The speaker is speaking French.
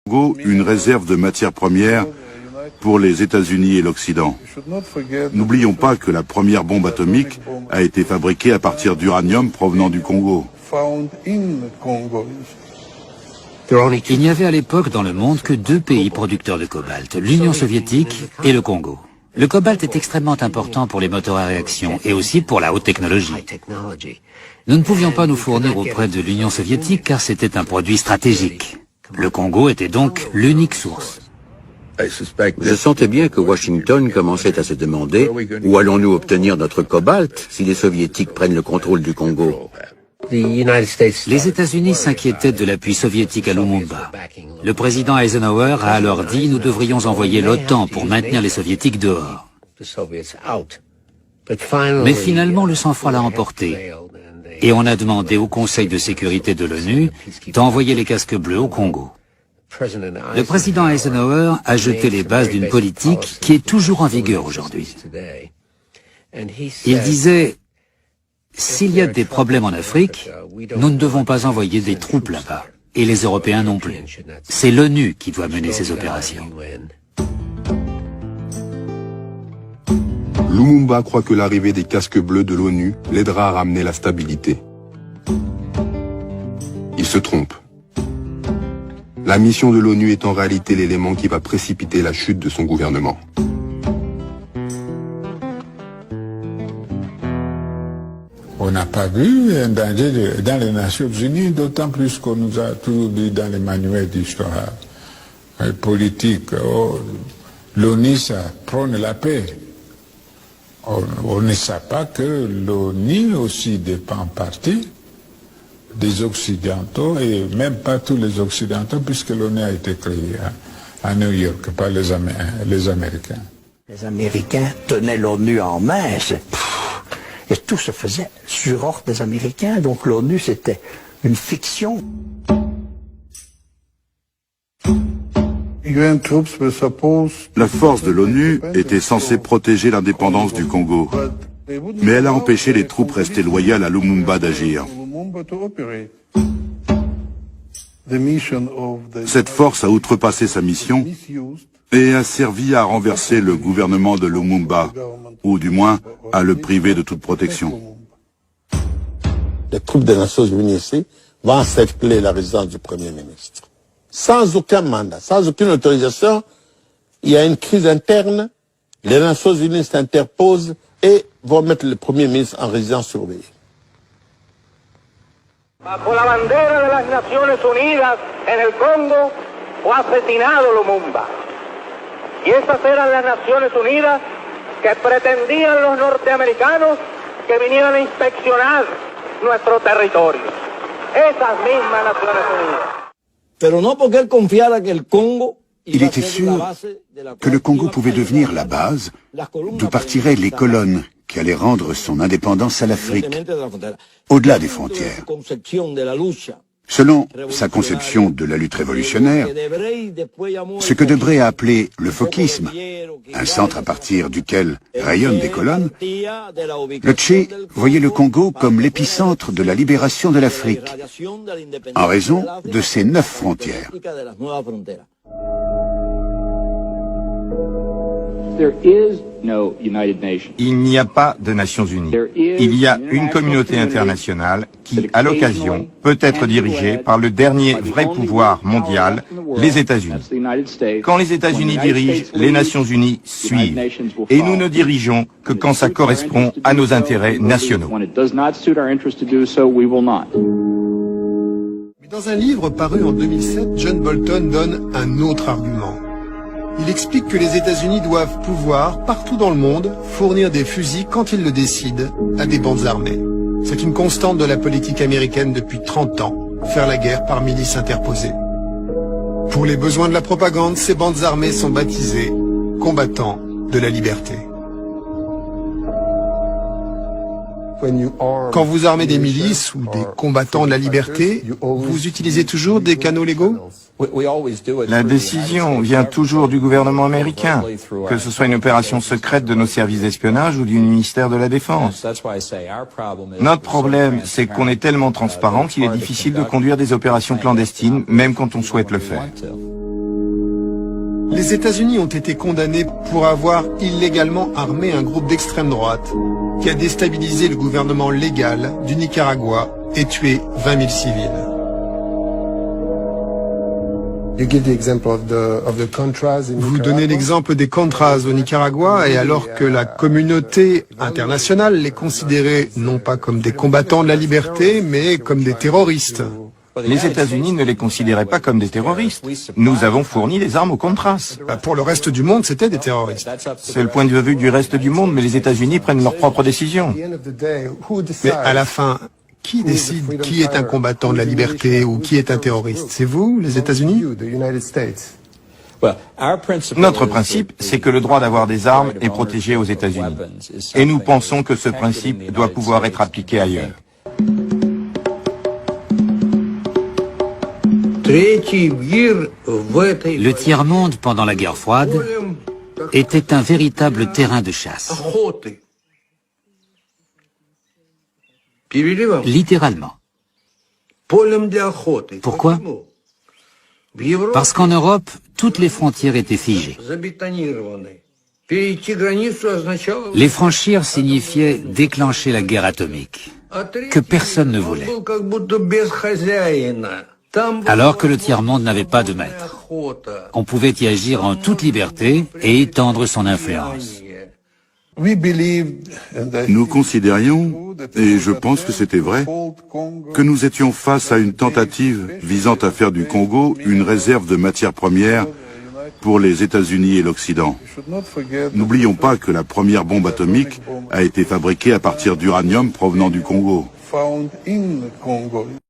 Congo une réserve de matières premières pour les États-Unis et l'Occident. N'oublions pas que la première bombe atomique a été fabriquée à partir d'uranium provenant du Congo. Il n'y avait à l'époque dans le monde que deux pays producteurs de cobalt, l'Union soviétique et le Congo. Le cobalt est extrêmement important pour les moteurs à réaction et aussi pour la haute technologie. Nous ne pouvions pas nous fournir auprès de l'Union soviétique car c'était un produit stratégique. Le Congo était donc l'unique source. Je sentais bien que Washington commençait à se demander où allons-nous obtenir notre cobalt si les soviétiques prennent le contrôle du Congo. Les États-Unis s'inquiétaient de l'appui soviétique à Lumumba. Le président Eisenhower a alors dit « Nous devrions envoyer l'OTAN pour maintenir les soviétiques dehors ». Mais finalement, le sang-froid l'a emporté. Et on a demandé au Conseil de sécurité de l'ONU d'envoyer les casques bleus au Congo. Le président Eisenhower a jeté les bases d'une politique qui est toujours en vigueur aujourd'hui. Il disait, s'il y a des problèmes en Afrique, nous ne devons pas envoyer des troupes là-bas, et les Européens non plus. C'est l'ONU qui doit mener ces opérations. Lumumba croit que l'arrivée des casques bleus de l'ONU l'aidera à ramener la stabilité. Il se trompe. La mission de l'ONU est en réalité l'élément qui va précipiter la chute de son gouvernement. On n'a pas vu un danger dans les Nations Unies, d'autant plus qu'on nous a toujours dit dans les manuels d'histoire politique, l'ONU, ça prône la paix. On ne sait pas que l'ONU aussi dépend en partie des Occidentaux, et même pas tous les Occidentaux, puisque l'ONU a été créée à New York par les Américains. Les Américains tenaient l'ONU en main, et tout se faisait sur ordre des Américains, donc l'ONU c'était une fiction. La force de l'ONU était censée protéger l'indépendance du Congo, mais elle a empêché les troupes restées loyales à Lumumba d'agir. Cette force a outrepassé sa mission et a servi à renverser le gouvernement de Lumumba, ou du moins à le priver de toute protection. Les troupes des Nations Unies ici vont encercler la résidence du Premier ministre. Sans aucun mandat, sans aucune autorisation, il y a une crise interne, les Nations Unies s'interposent et vont mettre le Premier ministre en résidence surveillée. Bajo la bandera de las Naciones Unidas en el Congo fue asesinado Lumumba. Y esas eran las Naciones Unidas que pretendían los norteamericanos que vinieran a inspeccionar nuestro territorio. Esas mismas Naciones Unidas. Pero no porque él confiara que el Congo Il était sûr que le Congo pouvait devenir la base d'où partiraient les colonnes qui allaient rendre son indépendance à l'Afrique, au-delà des frontières. Selon sa conception de la lutte révolutionnaire, ce que Debré a appelé le fokisme, un centre à partir duquel rayonnent des colonnes, le Tché voyait le Congo comme l'épicentre de la libération de l'Afrique, en raison de ses 9 frontières. Il n'y a pas de Nations Unies. Il y a une communauté internationale qui, à l'occasion, peut être dirigée par le dernier vrai pouvoir mondial, les États-Unis. Quand les États-Unis dirigent, les Nations Unies suivent. Et nous ne dirigeons que quand ça correspond à nos intérêts nationaux. Mais dans un livre paru en 2007, John Bolton donne un autre argument. Il explique que les États-Unis doivent pouvoir, partout dans le monde, fournir des fusils quand ils le décident à des bandes armées. C'est une constante de la politique américaine depuis 30 ans, faire la guerre par milices interposées. Pour les besoins de la propagande, ces bandes armées sont baptisées combattants de la liberté. Quand vous armez des milices ou des combattants de la liberté, vous utilisez toujours des canaux légaux? La décision vient toujours du gouvernement américain, que ce soit une opération secrète de nos services d'espionnage ou du ministère de la Défense. Notre problème, c'est qu'on est tellement transparent qu'il est difficile de conduire des opérations clandestines, même quand on souhaite le faire. Les États-Unis ont été condamnés pour avoir illégalement armé un groupe d'extrême droite qui a déstabilisé le gouvernement légal du Nicaragua et tué 20 000 civils. Vous donnez l'exemple des Contras au Nicaragua, et alors que la communauté internationale les considérait non pas comme des combattants de la liberté, mais comme des terroristes. Les États-Unis ne les considéraient pas comme des terroristes. Nous avons fourni des armes aux Contras. Pour le reste du monde, c'était des terroristes. C'est le point de vue du reste du monde, mais les États-Unis prennent leurs propres décisions. Mais à la fin, qui décide qui est un combattant de la liberté ou qui est un terroriste? C'est vous, les États-Unis? Notre principe, c'est que le droit d'avoir des armes est protégé aux États-Unis. Et nous pensons que ce principe doit pouvoir être appliqué ailleurs. Le tiers-monde pendant la guerre froide était un véritable terrain de chasse. Littéralement. Pourquoi? Parce qu'en Europe, toutes les frontières étaient figées. Les franchir signifiait déclencher la guerre atomique, que personne ne voulait. Alors que le tiers-monde n'avait pas de maître. On pouvait y agir en toute liberté et étendre son influence. Nous considérions, et je pense que c'était vrai, que nous étions face à une tentative visant à faire du Congo une réserve de matières premières pour les États-Unis et l'Occident. N'oublions pas que la première bombe atomique a été fabriquée à partir d'uranium provenant du Congo.